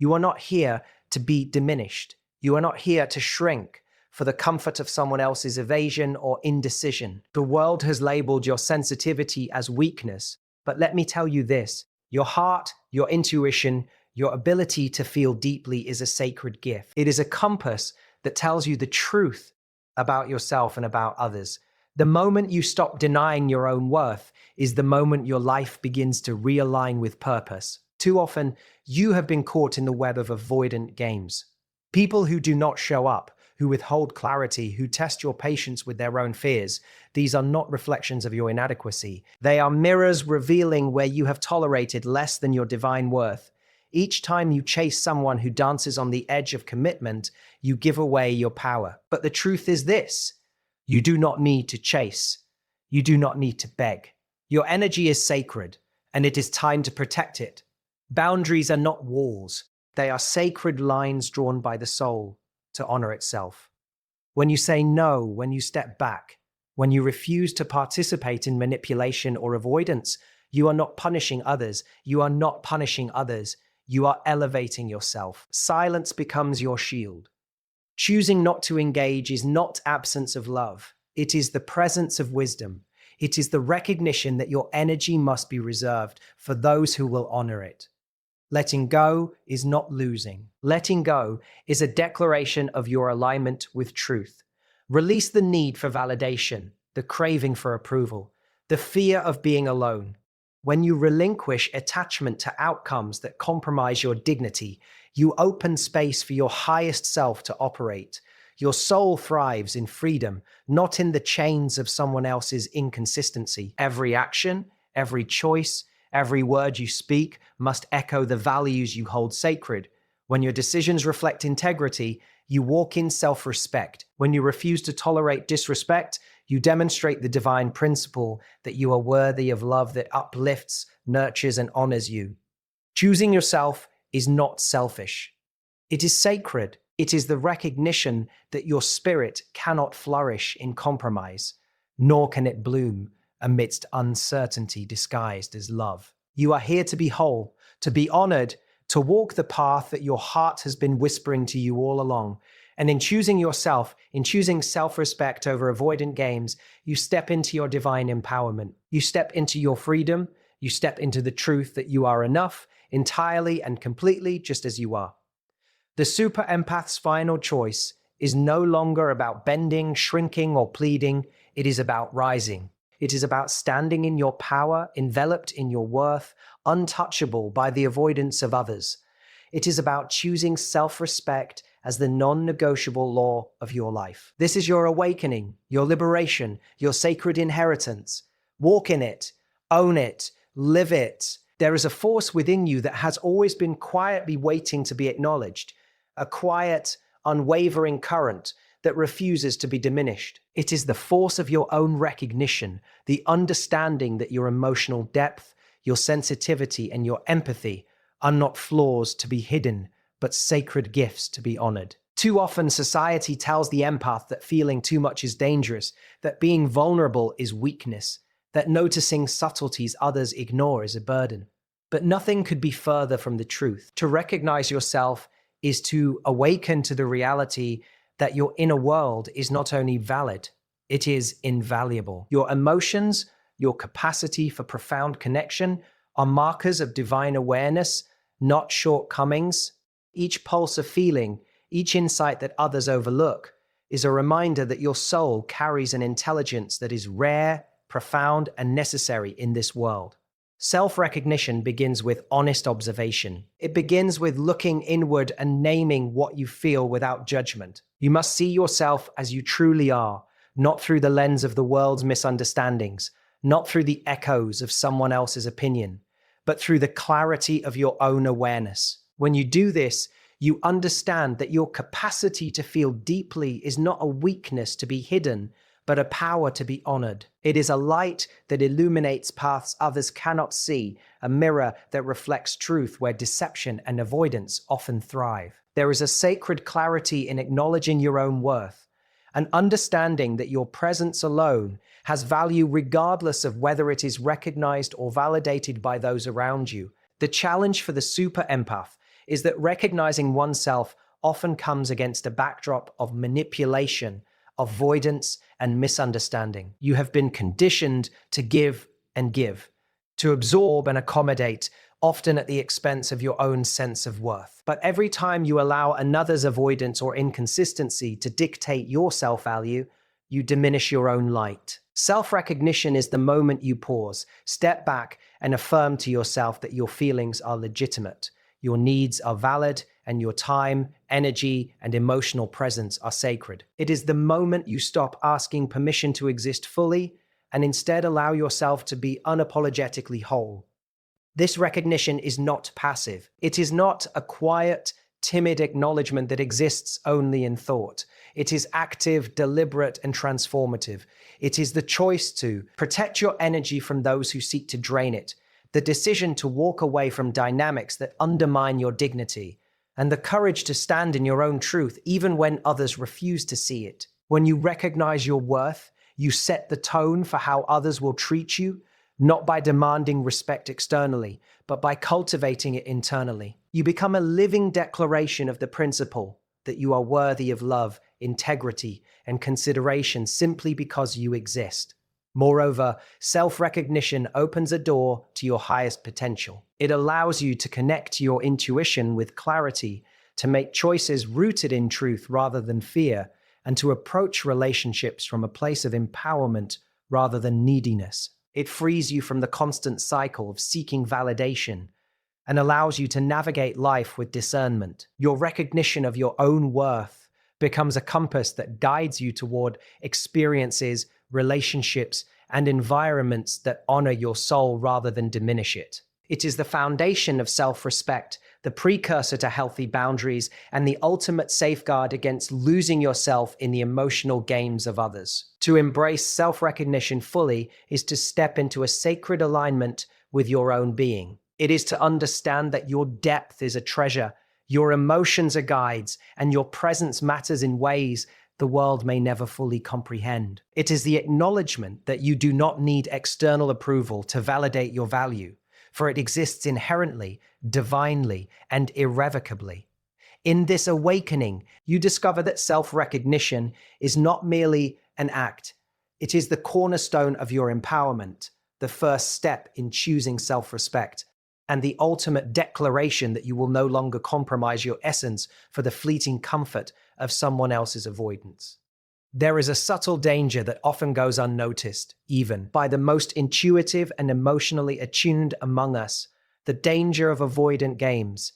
You are not here to be diminished. You are not here to shrink for the comfort of someone else's evasion or indecision. The world has labeled your sensitivity as weakness, but let me tell you this: your heart, your intuition, your ability to feel deeply is a sacred gift. It is a compass that tells you the truth about yourself and about others. The moment you stop denying your own worth is the moment your life begins to realign with purpose. Too often, you have been caught in the web of avoidant games. People who do not show up, who withhold clarity, who test your patience with their own fears. These are not reflections of your inadequacy. They are mirrors revealing where you have tolerated less than your divine worth. Each time you chase someone who dances on the edge of commitment, you give away your power. But the truth is this: you do not need to chase. You do not need to beg. Your energy is sacred, and it is time to protect it. Boundaries are not walls. They are sacred lines drawn by the soul to honor itself. When you say no, when you step back, when you refuse to participate in manipulation or avoidance, you are not punishing others. You are not punishing others. You are elevating yourself. Silence becomes your shield. Choosing not to engage is not absence of love. It is the presence of wisdom. It is the recognition that your energy must be reserved for those who will honor it. Letting go is not losing. Letting go is a declaration of your alignment with truth. Release the need for validation, the craving for approval, the fear of being alone. When you relinquish attachment to outcomes that compromise your dignity, you open space for your highest self to operate. Your soul thrives in freedom, not in the chains of someone else's inconsistency. Every action, every choice, every word you speak must echo the values you hold sacred. When your decisions reflect integrity, you walk in self-respect. When you refuse to tolerate disrespect, you demonstrate the divine principle that you are worthy of love that uplifts, nurtures, and honors you. Choosing yourself is not selfish. It is sacred. It is the recognition that your spirit cannot flourish in compromise, nor can it bloom amidst uncertainty disguised as love. You are here to be whole, to be honored, to walk the path that your heart has been whispering to you all along. And in choosing yourself, in choosing self-respect over avoidant games, you step into your divine empowerment. You step into your freedom. You step into the truth that you are enough, entirely and completely just as you are. The super empath's final choice is no longer about bending, shrinking, or pleading. It is about rising. It is about standing in your power, enveloped in your worth, untouchable by the avoidance of others. It is about choosing self-respect as the non-negotiable law of your life. This is your awakening, your liberation, your sacred inheritance. Walk in it, own it, live it. There is a force within you that has always been quietly waiting to be acknowledged, a quiet, unwavering current that refuses to be diminished. It is the force of your own recognition, the understanding that your emotional depth, your sensitivity, and your empathy are not flaws to be hidden, but sacred gifts to be honored. Too often, society tells the empath that feeling too much is dangerous, that being vulnerable is weakness, that noticing subtleties others ignore is a burden. But nothing could be further from the truth. To recognize yourself is to awaken to the reality that your inner world is not only valid, it is invaluable. Your emotions, your capacity for profound connection are markers of divine awareness, not shortcomings. Each pulse of feeling, each insight that others overlook, is a reminder that your soul carries an intelligence that is rare, profound, and necessary in this world. Self-recognition begins with honest observation. It begins with looking inward and naming what you feel without judgment. You must see yourself as you truly are, not through the lens of the world's misunderstandings, not through the echoes of someone else's opinion, but through the clarity of your own awareness. When you do this, you understand that your capacity to feel deeply is not a weakness to be hidden, but a power to be honored. It is a light that illuminates paths others cannot see, a mirror that reflects truth where deception and avoidance often thrive. There is a sacred clarity in acknowledging your own worth, an understanding that your presence alone has value regardless of whether it is recognized or validated by those around you. The challenge for the super empath is that recognizing oneself often comes against a backdrop of manipulation, avoidance, and misunderstanding. You have been conditioned to give and give, to absorb and accommodate, often at the expense of your own sense of worth. But every time you allow another's avoidance or inconsistency to dictate your self-value, you diminish your own light. Self-recognition is the moment you pause, step back, and affirm to yourself that your feelings are legitimate, your needs are valid, and your time, energy, and emotional presence are sacred. It is the moment you stop asking permission to exist fully and instead allow yourself to be unapologetically whole. This recognition is not passive. It is not a quiet, timid acknowledgement that exists only in thought. It is active, deliberate, and transformative. It is the choice to protect your energy from those who seek to drain it, the decision to walk away from dynamics that undermine your dignity, and the courage to stand in your own truth even when others refuse to see it. When you recognize your worth, you set the tone for how others will treat you, not by demanding respect externally, but by cultivating it internally. You become a living declaration of the principle that you are worthy of love, integrity, and consideration simply because you exist. Moreover, self-recognition opens a door to your highest potential. It allows you to connect your intuition with clarity, to make choices rooted in truth rather than fear, and to approach relationships from a place of empowerment rather than neediness. It frees you from the constant cycle of seeking validation and allows you to navigate life with discernment. Your recognition of your own worth becomes a compass that guides you toward experiences, relationships, and environments that honor your soul rather than diminish it. It is the foundation of self-respect, the precursor to healthy boundaries, and the ultimate safeguard against losing yourself in the emotional games of others. To embrace self-recognition fully is to step into a sacred alignment with your own being. It is to understand that your depth is a treasure, your emotions are guides, and your presence matters in ways the world may never fully comprehend. It is the acknowledgement that you do not need external approval to validate your value, for it exists inherently, divinely, and irrevocably. In this awakening, you discover that self-recognition is not merely an act, it is the cornerstone of your empowerment, the first step in choosing self-respect, and the ultimate declaration that you will no longer compromise your essence for the fleeting comfort of someone else's avoidance. There is a subtle danger that often goes unnoticed, even by the most intuitive and emotionally attuned among us, the danger of avoidant games.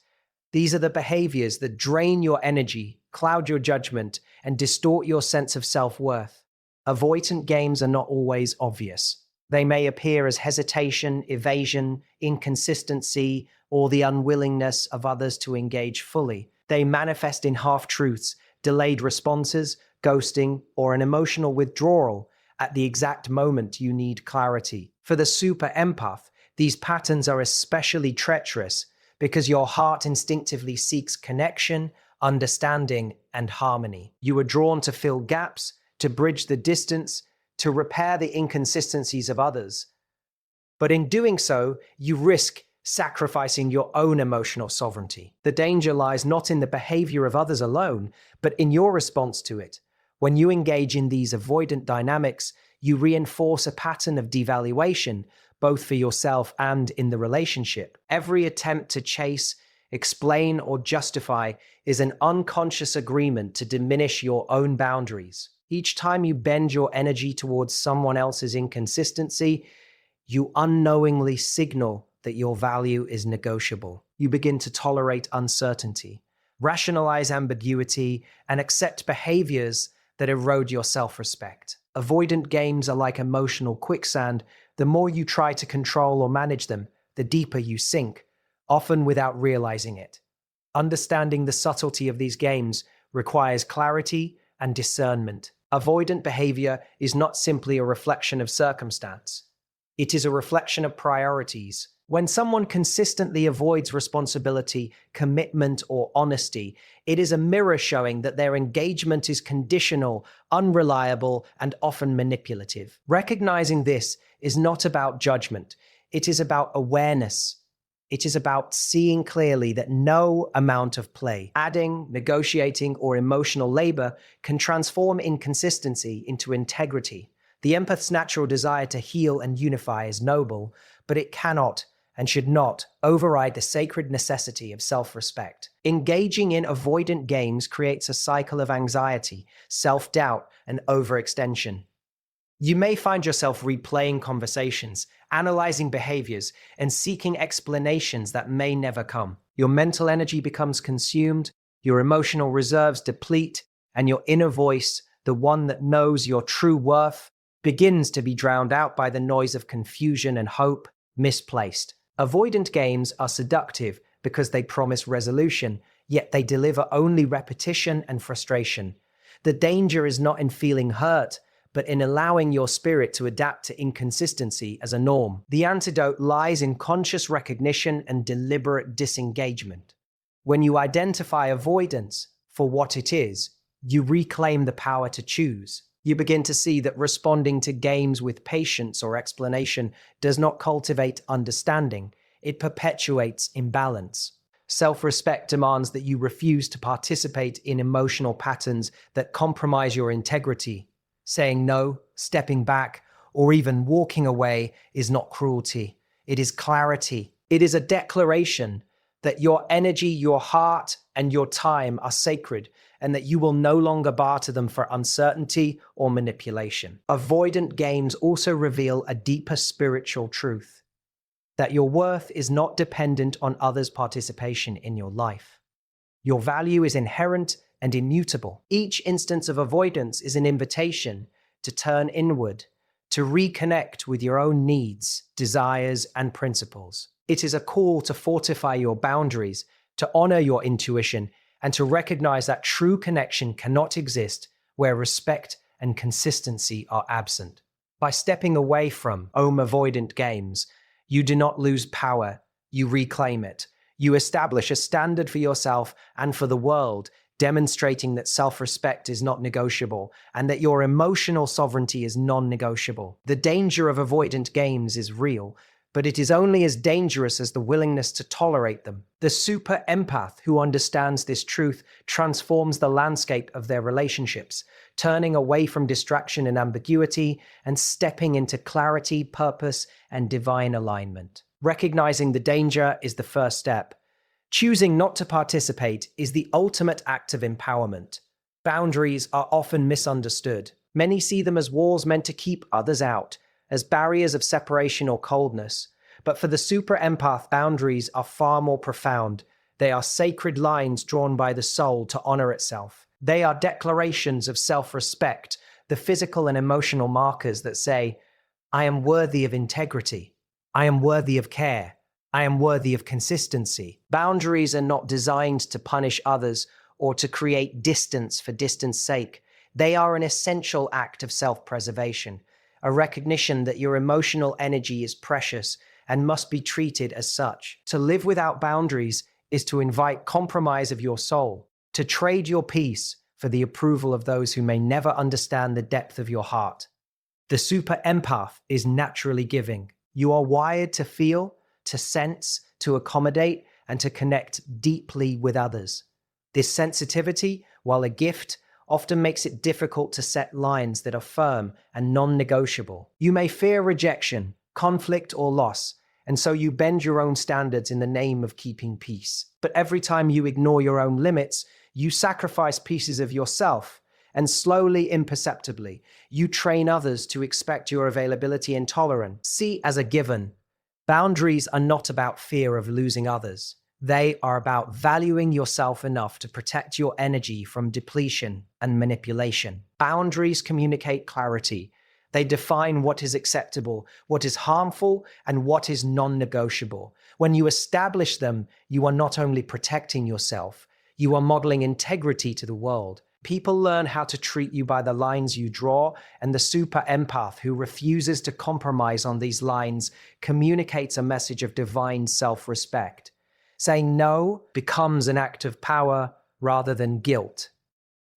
These are the behaviors that drain your energy, cloud your judgment, and distort your sense of self-worth. Avoidant games are not always obvious. They may appear as hesitation, evasion, inconsistency, or the unwillingness of others to engage fully. They manifest in half-truths, delayed responses, ghosting, or an emotional withdrawal at the exact moment you need clarity. For the super empath, these patterns are especially treacherous because your heart instinctively seeks connection, understanding, and harmony. You are drawn to fill gaps, to bridge the distance, to repair the inconsistencies of others. But in doing so, you risk sacrificing your own emotional sovereignty. The danger lies not in the behavior of others alone, but in your response to it. When you engage in these avoidant dynamics, you reinforce a pattern of devaluation, both for yourself and in the relationship. Every attempt to chase, explain, or justify is an unconscious agreement to diminish your own boundaries. Each time you bend your energy towards someone else's inconsistency, you unknowingly signal that your value is negotiable. You begin to tolerate uncertainty, rationalize ambiguity, and accept behaviors that erode your self-respect. Avoidant games are like emotional quicksand. The more you try to control or manage them, the deeper you sink, often without realizing it. Understanding the subtlety of these games requires clarity and discernment. Avoidant behavior is not simply a reflection of circumstance. It is a reflection of priorities. When someone consistently avoids responsibility, commitment, or honesty, it is a mirror showing that their engagement is conditional, unreliable, and often manipulative. Recognizing this is not about judgment. It is about awareness. It is about seeing clearly that no amount of play, adding, negotiating, or emotional labor can transform inconsistency into integrity. The empath's natural desire to heal and unify is noble, but it cannot and should not override the sacred necessity of self-respect. Engaging in avoidant games creates a cycle of anxiety, self-doubt, and overextension. You may find yourself replaying conversations, analyzing behaviors, and seeking explanations that may never come. Your mental energy becomes consumed, your emotional reserves deplete, and your inner voice, the one that knows your true worth, begins to be drowned out by the noise of confusion and hope, misplaced. Avoidant games are seductive because they promise resolution, yet they deliver only repetition and frustration. The danger is not in feeling hurt, but in allowing your spirit to adapt to inconsistency as a norm. The antidote lies in conscious recognition and deliberate disengagement. When you identify avoidance for what it is, you reclaim the power to choose. You begin to see that responding to games with patience or explanation does not cultivate understanding, it perpetuates imbalance. Self-respect demands that you refuse to participate in emotional patterns that compromise your integrity. Saying no, stepping back, or even walking away is not cruelty. It is clarity. It is a declaration that your energy, your heart, and your time are sacred, and that you will no longer barter them for uncertainty or manipulation. Avoidant games also reveal a deeper spiritual truth, that your worth is not dependent on others' participation in your life. Your value is inherent and immutable. Each instance of avoidance is an invitation to turn inward, to reconnect with your own needs, desires, and principles. It is a call to fortify your boundaries, to honor your intuition, and to recognize that true connection cannot exist where respect and consistency are absent. By stepping away from avoidant games, you do not lose power, you reclaim it. You establish a standard for yourself and for the world, demonstrating that self-respect is not negotiable and that your emotional sovereignty is non-negotiable. The danger of avoidant games is real, but it is only as dangerous as the willingness to tolerate them. The super empath who understands this truth transforms the landscape of their relationships, turning away from distraction and ambiguity and stepping into clarity, purpose, and divine alignment. Recognizing the danger is the first step. Choosing not to participate is the ultimate act of empowerment. Boundaries are often misunderstood. Many see them as walls meant to keep others out, as barriers of separation or coldness. But for the super empath, boundaries are far more profound. They are sacred lines drawn by the soul to honor itself. They are declarations of self-respect, the physical and emotional markers that say, I am worthy of integrity. I am worthy of care. I am worthy of consistency. Boundaries are not designed to punish others or to create distance for distance sake. They are an essential act of self-preservation, a recognition that your emotional energy is precious and must be treated as such. To live without boundaries is to invite compromise of your soul, to trade your peace for the approval of those who may never understand the depth of your heart. The super empath is naturally giving. You are wired to feel, to sense, to accommodate, and to connect deeply with others. This sensitivity, while a gift, often makes it difficult to set lines that are firm and non-negotiable. You may fear rejection, conflict, or loss, and so you bend your own standards in the name of keeping peace. But every time you ignore your own limits, you sacrifice pieces of yourself, and slowly, imperceptibly, you train others to expect your availability and tolerance. See as a given. Boundaries are not about fear of losing others. They are about valuing yourself enough to protect your energy from depletion and manipulation. Boundaries communicate clarity. They define what is acceptable, what is harmful, and what is non-negotiable. When you establish them, you are not only protecting yourself, you are modeling integrity to the world. People learn how to treat you by the lines you draw, and the super empath who refuses to compromise on these lines communicates a message of divine self-respect. Saying no becomes an act of power rather than guilt.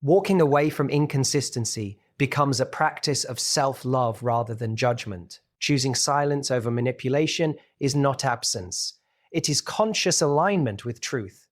Walking away from inconsistency becomes a practice of self-love rather than judgment. Choosing silence over manipulation is not absence. It is conscious alignment with truth.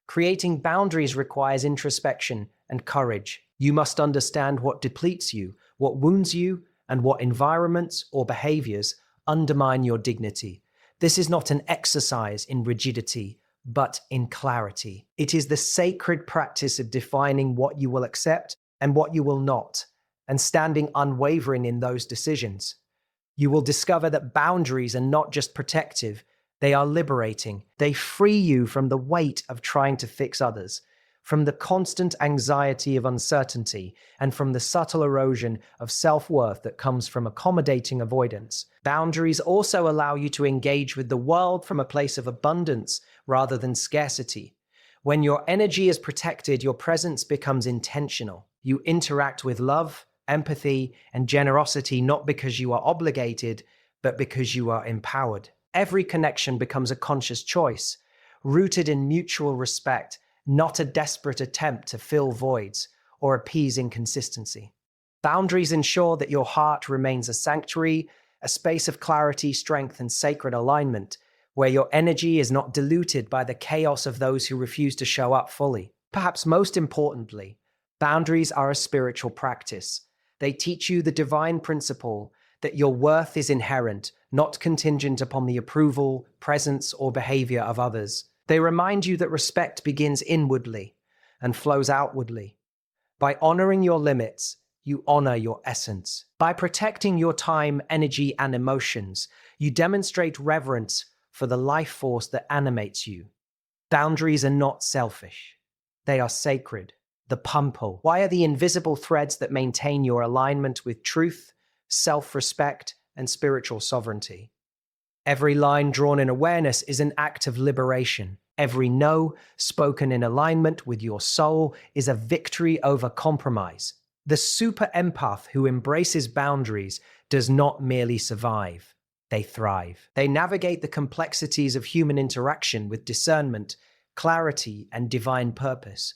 Creating boundaries requires introspection and courage. You must understand what depletes you, what wounds you, and what environments or behaviors undermine your dignity. This is not an exercise in rigidity, but in clarity. It is the sacred practice of defining what you will accept and what you will not, and standing unwavering in those decisions. You will discover that boundaries are not just protective, they are liberating. They free you from the weight of trying to fix others, from the constant anxiety of uncertainty, and from the subtle erosion of self-worth that comes from accommodating avoidance. Boundaries also allow you to engage with the world from a place of abundance rather than scarcity. When your energy is protected, your presence becomes intentional. You interact with love, empathy, and generosity not because you are obligated, but because you are empowered. Every connection becomes a conscious choice, rooted in mutual respect, not a desperate attempt to fill voids or appease inconsistency. Boundaries ensure that your heart remains a sanctuary, a space of clarity, strength, and sacred alignment, where your energy is not diluted by the chaos of those who refuse to show up fully. Perhaps most importantly, boundaries are a spiritual practice. They teach you the divine principle that your worth is inherent, not contingent upon the approval, presence, or behavior of others. They remind you that respect begins inwardly and flows outwardly. By honoring your limits, you honor your essence. By protecting your time, energy, and emotions, you demonstrate reverence for the life force that animates you. Boundaries are not selfish. They are sacred. The pumpo. Why are the invisible threads that maintain your alignment with truth, self-respect, and spiritual sovereignty? Every line drawn in awareness is an act of liberation. Every no spoken in alignment with your soul is a victory over compromise. The super empath who embraces boundaries does not merely survive, they thrive. They navigate the complexities of human interaction with discernment, clarity, and divine purpose,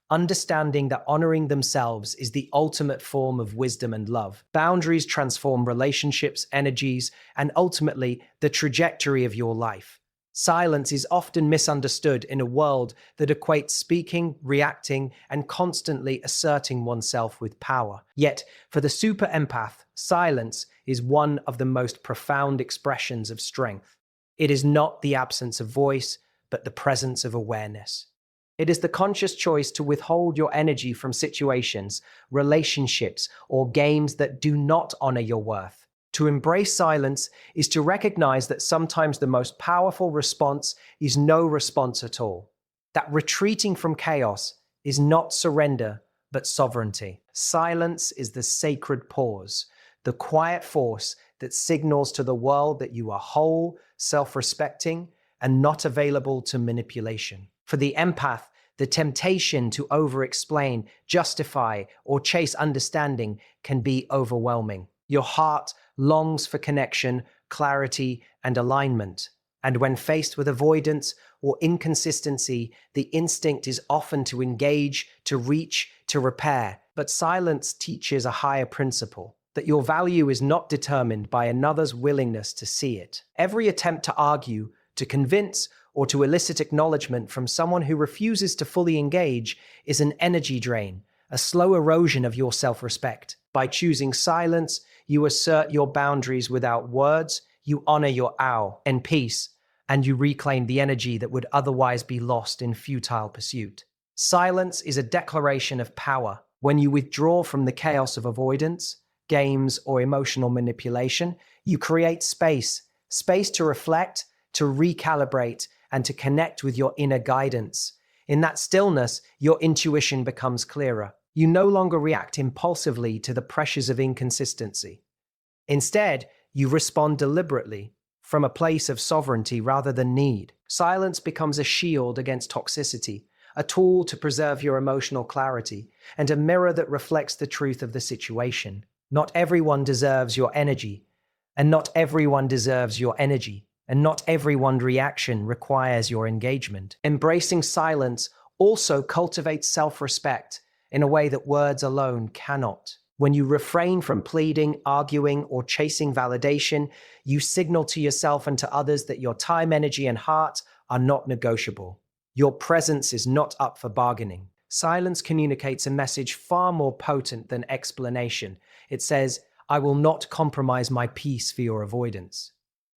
understanding that honoring themselves is the ultimate form of wisdom and love. Boundaries transform relationships, energies, and ultimately the trajectory of your life. Silence is often misunderstood in a world that equates speaking, reacting, and constantly asserting oneself with power. Yet, for the super empath, silence is one of the most profound expressions of strength. It is not the absence of voice, but the presence of awareness. It is the conscious choice to withhold your energy from situations, relationships, or games that do not honor your worth. To embrace silence is to recognize that sometimes the most powerful response is no response at all. That retreating from chaos is not surrender, but sovereignty. Silence is the sacred pause, the quiet force that signals to the world that you are whole, self-respecting, and not available to manipulation. For the empath, the temptation to over-explain, justify, or chase understanding can be overwhelming. Your heart longs for connection, clarity, and alignment. And when faced with avoidance or inconsistency, the instinct is often to engage, to reach, to repair. But silence teaches a higher principle, that your value is not determined by another's willingness to see it. Every attempt to argue, to convince, or to elicit acknowledgement from someone who refuses to fully engage is an energy drain, a slow erosion of your self-respect. By choosing silence, you assert your boundaries without words, you honor your ow and peace, and you reclaim the energy that would otherwise be lost in futile pursuit. Silence is a declaration of power. When you withdraw from the chaos of avoidance, games, or emotional manipulation, you create space to reflect, to recalibrate, and to connect with your inner guidance. In that stillness, your intuition becomes clearer. You no longer react impulsively to the pressures of inconsistency. Instead, you respond deliberately, from a place of sovereignty rather than need. Silence becomes a shield against toxicity, a tool to preserve your emotional clarity, and a mirror that reflects the truth of the situation. Not everyone deserves your energy, and not everyone deserves your energy. And not everyone's reaction requires your engagement. Embracing silence also cultivates self-respect in a way that words alone cannot. When you refrain from pleading, arguing, or chasing validation, you signal to yourself and to others that your time, energy, and heart are not negotiable. Your presence is not up for bargaining. Silence communicates a message far more potent than explanation. It says, I will not compromise my peace for your avoidance.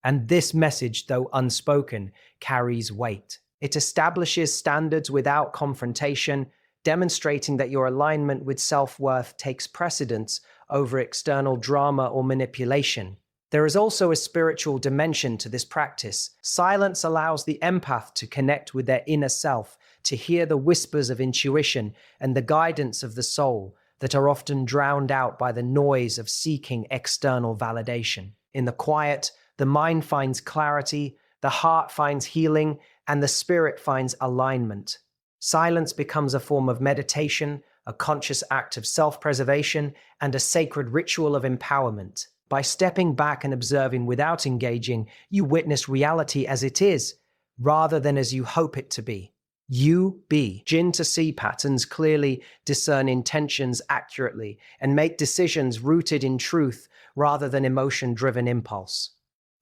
And this message, though unspoken, carries weight. It establishes standards without confrontation, demonstrating that your alignment with self-worth takes precedence over external drama or manipulation. There is also a spiritual dimension to this practice. Silence allows the empath to connect with their inner self, to hear the whispers of intuition and the guidance of the soul that are often drowned out by the noise of seeking external validation. In the quiet, the mind finds clarity, the heart finds healing, and the spirit finds alignment. Silence becomes a form of meditation, a conscious act of self-preservation, and a sacred ritual of empowerment. By stepping back and observing without engaging, you witness reality as it is, rather than as you hope it to be. You begin to see patterns clearly, discern intentions accurately, and make decisions rooted in truth rather than emotion-driven impulse.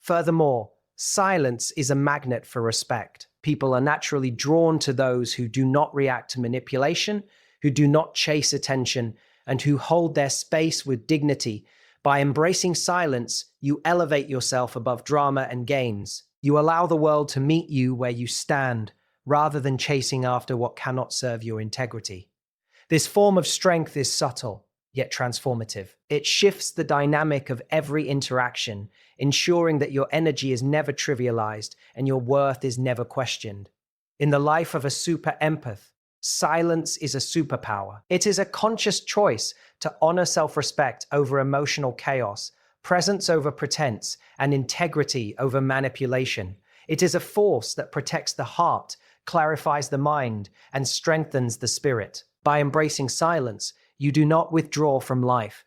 Furthermore, silence is a magnet for respect. People are naturally drawn to those who do not react to manipulation, who do not chase attention, and who hold their space with dignity. By embracing silence, you elevate yourself above drama and gains. You allow the world to meet you where you stand, rather than chasing after what cannot serve your integrity. This form of strength is subtle, yet transformative. It shifts the dynamic of every interaction, ensuring that your energy is never trivialized and your worth is never questioned. In the life of a super empath, silence is a superpower. It is a conscious choice to honor self-respect over emotional chaos, presence over pretense, and integrity over manipulation. It is a force that protects the heart, clarifies the mind, and strengthens the spirit. By embracing silence, you do not withdraw from life.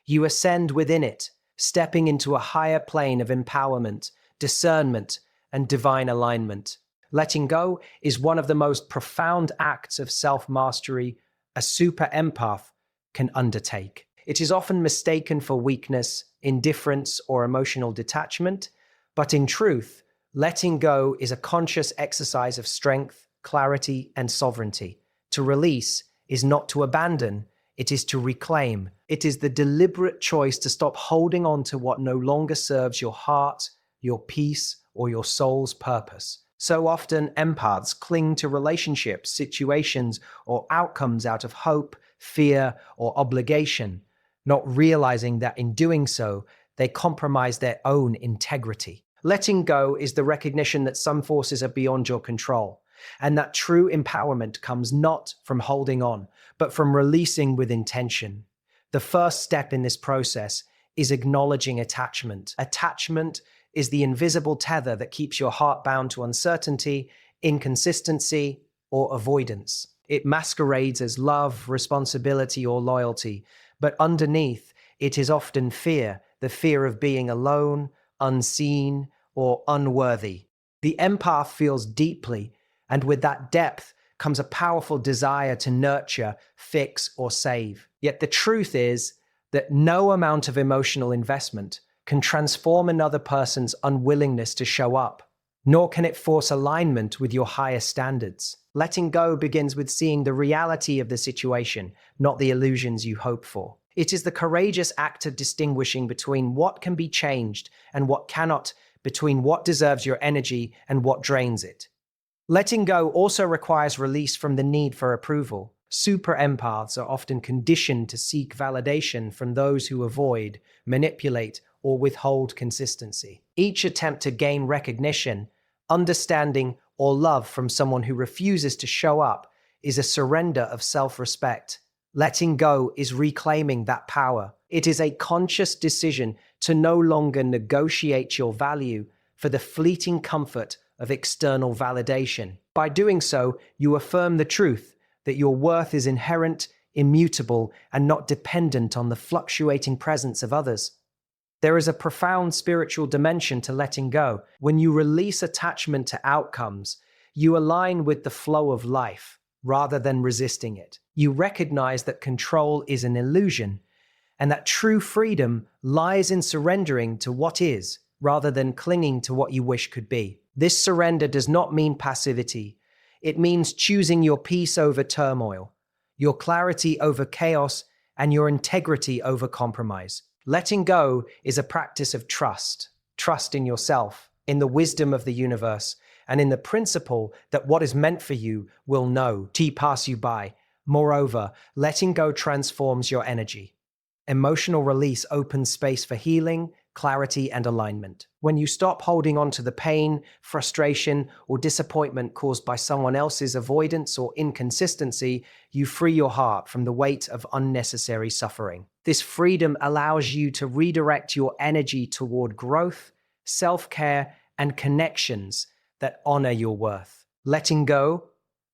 You ascend within it, stepping into a higher plane of empowerment, discernment, and divine alignment. Letting go is one of the most profound acts of self-mastery a super empath can undertake. It is often mistaken for weakness, indifference, or emotional detachment, but in truth, letting go is a conscious exercise of strength, clarity, and sovereignty. To release is not to abandon, it is to reclaim. It is the deliberate choice to stop holding on to what no longer serves your heart, your peace, or your soul's purpose. So often, empaths cling to relationships, situations, or outcomes out of hope, fear, or obligation, not realizing that in doing so, they compromise their own integrity. Letting go is the recognition that some forces are beyond your control, and that true empowerment comes not from holding on, but from releasing with intention. The first step in this process is acknowledging attachment. Attachment is the invisible tether that keeps your heart bound to uncertainty, inconsistency, or avoidance. It masquerades as love, responsibility, or loyalty, but underneath, it is often fear, the fear of being alone, unseen, or unworthy. The empath feels deeply, and with that depth comes a powerful desire to nurture, fix, or save. Yet the truth is that no amount of emotional investment can transform another person's unwillingness to show up, nor can it force alignment with your higher standards. Letting go begins with seeing the reality of the situation, not the illusions you hope for. It is the courageous act of distinguishing between what can be changed and what cannot, between what deserves your energy and what drains it. Letting go also requires release from the need for approval. Super empaths are often conditioned to seek validation from those who avoid, manipulate, or withhold consistency. Each attempt to gain recognition, understanding, or love from someone who refuses to show up is a surrender of self-respect. Letting go is reclaiming that power. It is a conscious decision to no longer negotiate your value for the fleeting comfort of external validation. By doing so, you affirm the truth that your worth is inherent, immutable, and not dependent on the fluctuating presence of others. There is a profound spiritual dimension to letting go. When you release attachment to outcomes, you align with the flow of life rather than resisting it. You recognize that control is an illusion, and that true freedom lies in surrendering to what is rather than clinging to what you wish could be. This surrender does not mean passivity. It means choosing your peace over turmoil, your clarity over chaos, and your integrity over compromise. Letting go is a practice of trust in yourself, in the wisdom of the universe, and in the principle that what is meant for you will pass you by. Moreover, letting go transforms your energy. Emotional release opens space for healing, clarity, and alignment. When you stop holding on to the pain, frustration, or disappointment caused by someone else's avoidance or inconsistency, you free your heart from the weight of unnecessary suffering. This freedom allows you to redirect your energy toward growth, self-care, and connections that honor your worth. Letting go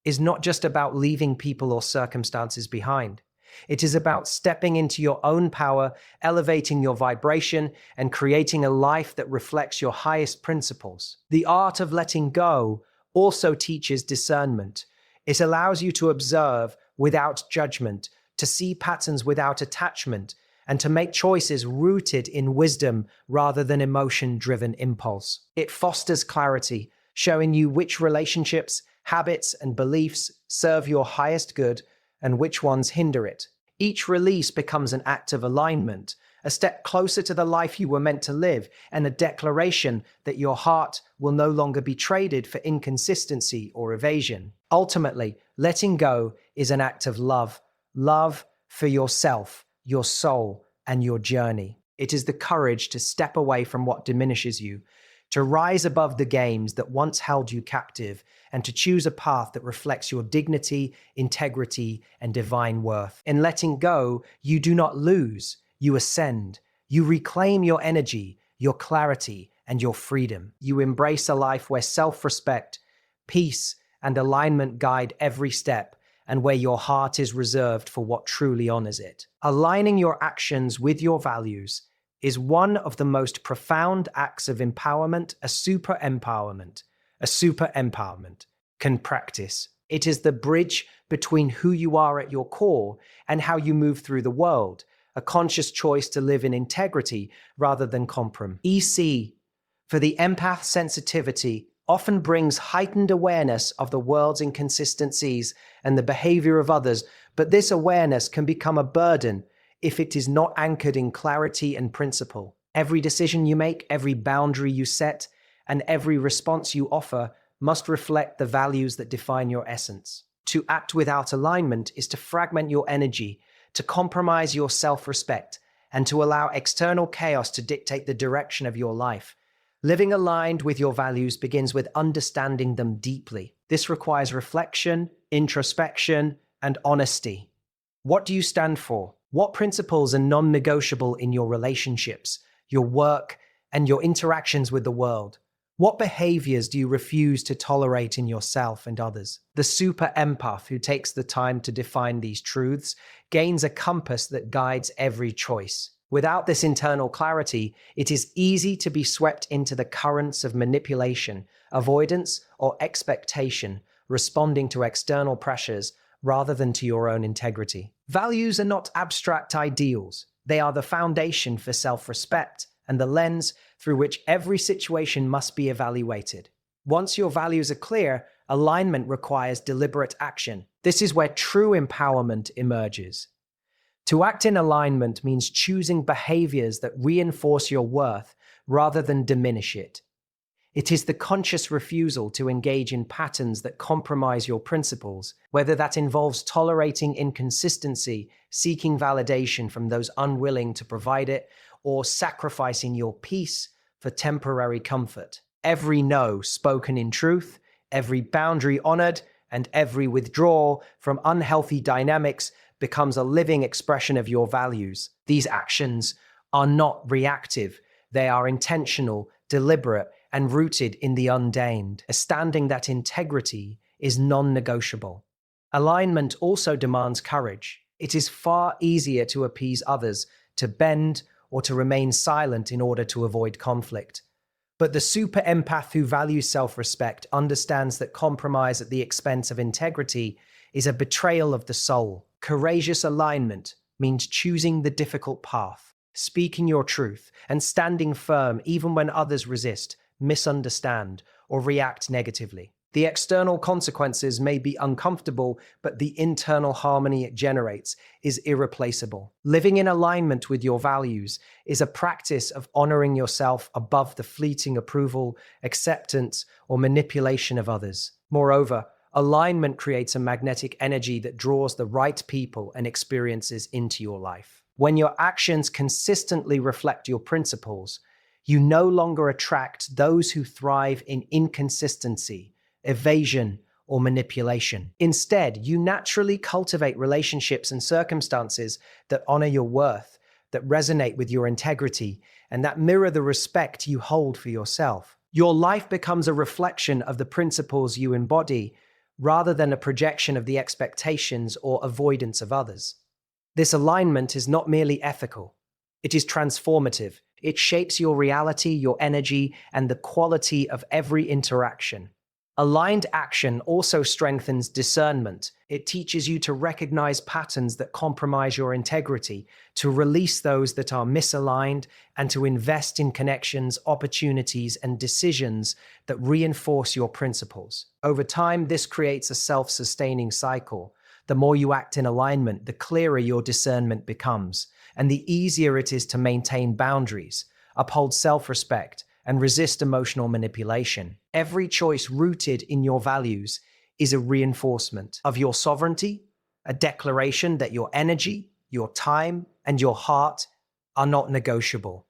is not just about leaving people or circumstances behind. It is about stepping into your own power, elevating your vibration, and creating a life that reflects your highest principles. The art of letting go also teaches discernment. It allows you to observe without judgment, to see patterns without attachment, and to make choices rooted in wisdom rather than emotion-driven impulse. It fosters clarity, showing you which relationships, habits, and beliefs serve your highest good and which ones hinder it. Each release becomes an act of alignment, a step closer to the life you were meant to live, and a declaration that your heart will no longer be traded for inconsistency or evasion. Ultimately, letting go is an act of love for yourself, your soul, and your journey. It is the courage to step away from what diminishes you, to rise above the games that once held you captive, and to choose a path that reflects your dignity, integrity, and divine worth. In letting go, you do not lose, you ascend. You reclaim your energy, your clarity, and your freedom. You embrace a life where self-respect, peace, and alignment guide every step, and where your heart is reserved for what truly honors it. Aligning your actions with your values is one of the most profound acts of empowerment a super empowerment can practice. It is the bridge between who you are at your core and how you move through the world, a conscious choice to live in integrity rather than compromise. For the empath, sensitivity often brings heightened awareness of the world's inconsistencies and the behavior of others, but this awareness can become a burden if it is not anchored in clarity and principle. Every decision you make, every boundary you set, and every response you offer must reflect the values that define your essence. To act without alignment is to fragment your energy, to compromise your self-respect, and to allow external chaos to dictate the direction of your life. Living aligned with your values begins with understanding them deeply. This requires reflection, introspection, and honesty. What do you stand for? What principles are non-negotiable in your relationships, your work, and your interactions with the world? What behaviors do you refuse to tolerate in yourself and others? The super empath who takes the time to define these truths gains a compass that guides every choice. Without this internal clarity, it is easy to be swept into the currents of manipulation, avoidance, or expectation, responding to external pressures rather than to your own integrity. Values are not abstract ideals. They are the foundation for self-respect and the lens through which every situation must be evaluated. Once your values are clear, alignment requires deliberate action. This is where true empowerment emerges. To act in alignment means choosing behaviors that reinforce your worth rather than diminish it. It is the conscious refusal to engage in patterns that compromise your principles, whether that involves tolerating inconsistency, seeking validation from those unwilling to provide it, or sacrificing your peace for temporary comfort. Every no spoken in truth, every boundary honored, and every withdrawal from unhealthy dynamics becomes a living expression of your values. These actions are not reactive. They are intentional, deliberate, and rooted in the undained, understanding that integrity is non-negotiable. Alignment also demands courage. It is far easier to appease others, to bend, or to remain silent in order to avoid conflict. But the super empath who values self-respect understands that compromise at the expense of integrity is a betrayal of the soul. Courageous alignment means choosing the difficult path, speaking your truth, and standing firm even when others resist, misunderstand, or react negatively. The external consequences may be uncomfortable, but the internal harmony it generates is irreplaceable. Living in alignment with your values is a practice of honoring yourself above the fleeting approval, acceptance, or manipulation of others. Moreover, alignment creates a magnetic energy that draws the right people and experiences into your life. When your actions consistently reflect your principles, you no longer attract those who thrive in inconsistency, evasion, or manipulation. Instead, you naturally cultivate relationships and circumstances that honor your worth, that resonate with your integrity, and that mirror the respect you hold for yourself. Your life becomes a reflection of the principles you embody, rather than a projection of the expectations or avoidance of others. This alignment is not merely ethical, it is transformative. It shapes your reality, your energy, and the quality of every interaction. Aligned action also strengthens discernment. It teaches you to recognize patterns that compromise your integrity, to release those that are misaligned, and to invest in connections, opportunities, and decisions that reinforce your principles. Over time, this creates a self-sustaining cycle. The more you act in alignment, the clearer your discernment becomes, and the easier it is to maintain boundaries, uphold self-respect, and resist emotional manipulation. Every choice rooted in your values is a reinforcement of your sovereignty, a declaration that your energy, your time, and your heart are not negotiable.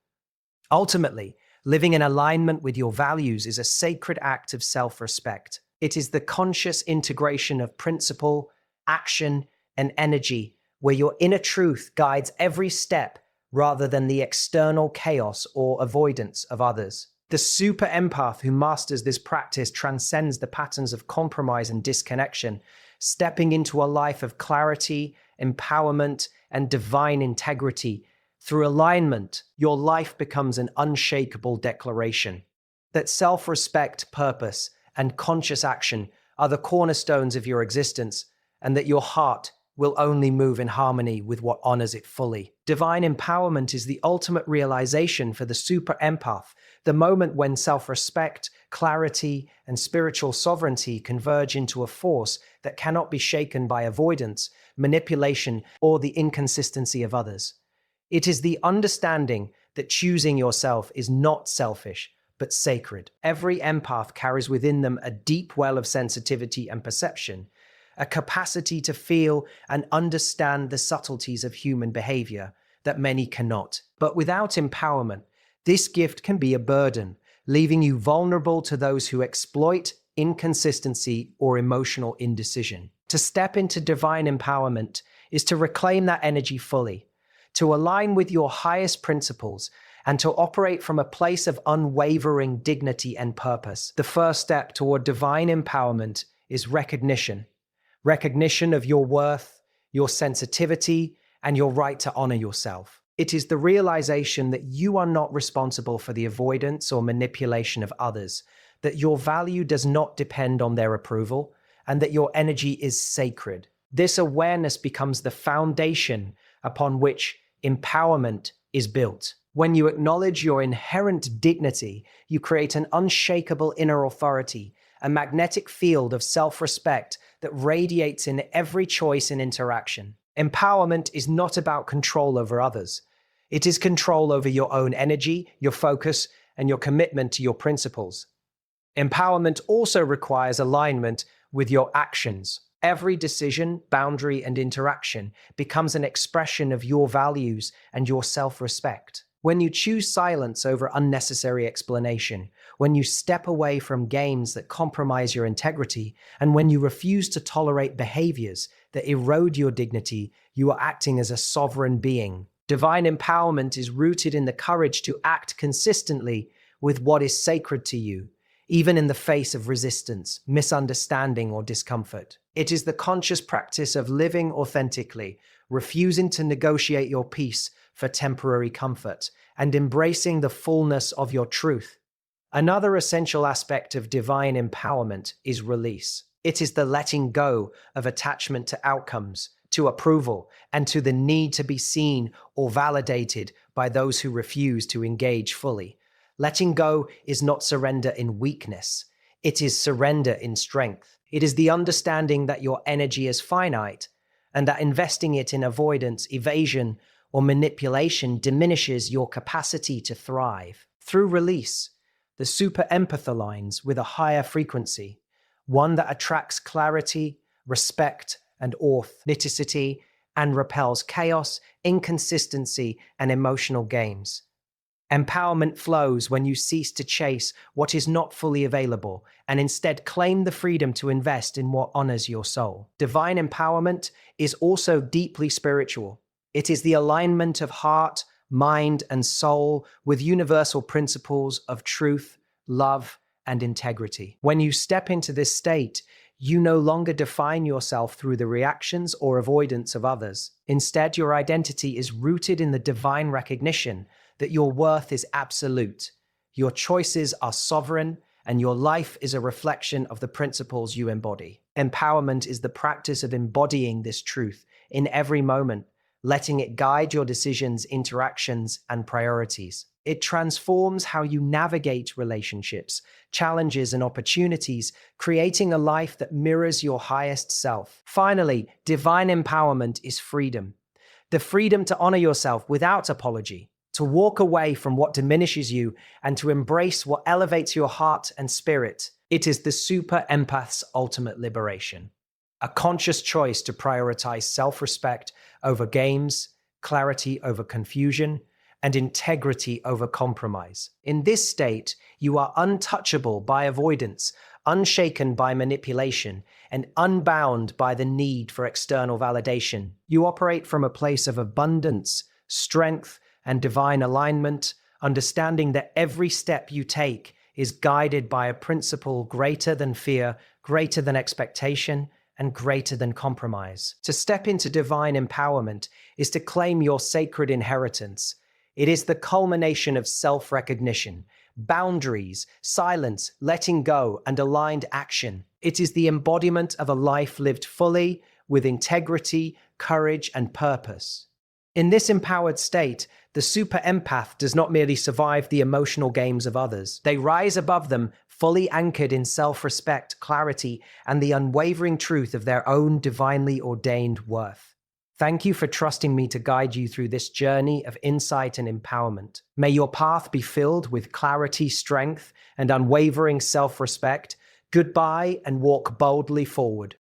Ultimately, living in alignment with your values is a sacred act of self-respect. It is the conscious integration of principle, action, and energy, where your inner truth guides every step rather than the external chaos or avoidance of others. The super empath who masters this practice transcends the patterns of compromise and disconnection, stepping into a life of clarity, empowerment, and divine integrity. Through alignment, your life becomes an unshakable declaration that self-respect, purpose, and conscious action are the cornerstones of your existence, and that your heart will only move in harmony with what honors it fully. Divine empowerment is the ultimate realization for the super empath, the moment when self-respect, clarity, and spiritual sovereignty converge into a force that cannot be shaken by avoidance, manipulation, or the inconsistency of others. It is the understanding that choosing yourself is not selfish, but sacred. Every empath carries within them a deep well of sensitivity and perception, a capacity to feel and understand the subtleties of human behavior that many cannot. But without empowerment, this gift can be a burden, leaving you vulnerable to those who exploit inconsistency or emotional indecision. To step into divine empowerment is to reclaim that energy fully, to align with your highest principles, and to operate from a place of unwavering dignity and purpose. The first step toward divine empowerment is recognition of your worth, your sensitivity, and your right to honor yourself. It is the realization that you are not responsible for the avoidance or manipulation of others, that your value does not depend on their approval, and that your energy is sacred. This awareness becomes the foundation upon which empowerment is built. When you acknowledge your inherent dignity, you create an unshakable inner authority, a magnetic field of self-respect that radiates in every choice and interaction. Empowerment is not about control over others. It is control over your own energy, your focus, and your commitment to your principles. Empowerment also requires alignment with your actions. Every decision, boundary, and interaction becomes an expression of your values and your self-respect. When you choose silence over unnecessary explanation, when you step away from games that compromise your integrity, and when you refuse to tolerate behaviors that erode your dignity, you are acting as a sovereign being. Divine empowerment is rooted in the courage to act consistently with what is sacred to you, even in the face of resistance, misunderstanding, or discomfort. It is the conscious practice of living authentically, refusing to negotiate your peace for temporary comfort, and embracing the fullness of your truth. Another essential aspect of divine empowerment is release. It is the letting go of attachment to outcomes, to approval, and to the need to be seen or validated by those who refuse to engage fully. Letting go is not surrender in weakness. It is surrender in strength. It is the understanding that your energy is finite and that investing it in avoidance, evasion, or manipulation diminishes your capacity to thrive. Through release, the super empath aligns with a higher frequency, one that attracts clarity, respect, and authenticity, and repels chaos, inconsistency, and emotional games. Empowerment flows when you cease to chase what is not fully available and instead claim the freedom to invest in what honors your soul. Divine empowerment is also deeply spiritual. It is the alignment of heart, mind, and soul with universal principles of truth, love, and integrity. When you step into this state, you no longer define yourself through the reactions or avoidance of others. Instead, your identity is rooted in the divine recognition that your worth is absolute, your choices are sovereign, and your life is a reflection of the principles you embody. Empowerment is the practice of embodying this truth in every moment, letting it guide your decisions, interactions, and priorities. It transforms how you navigate relationships, challenges, and opportunities, creating a life that mirrors your highest self. Finally, divine empowerment is freedom. The freedom to honor yourself without apology, to walk away from what diminishes you, and to embrace what elevates your heart and spirit. It is the super empath's ultimate liberation. A conscious choice to prioritize self-respect over games, clarity over confusion, and integrity over compromise. In this state, you are untouchable by avoidance, unshaken by manipulation, and unbound by the need for external validation. You operate from a place of abundance, strength, and divine alignment, understanding that every step you take is guided by a principle greater than fear, greater than expectation, and greater than compromise. To step into divine empowerment is to claim your sacred inheritance. It is the culmination of self-recognition, boundaries, silence, letting go, and aligned action. It is the embodiment of a life lived fully, with integrity, courage, and purpose. In this empowered state, the super empath does not merely survive the emotional games of others. They rise above them, fully anchored in self-respect, clarity, and the unwavering truth of their own divinely ordained worth. Thank you for trusting me to guide you through this journey of insight and empowerment. May your path be filled with clarity, strength, and unwavering self-respect. Goodbye, and walk boldly forward.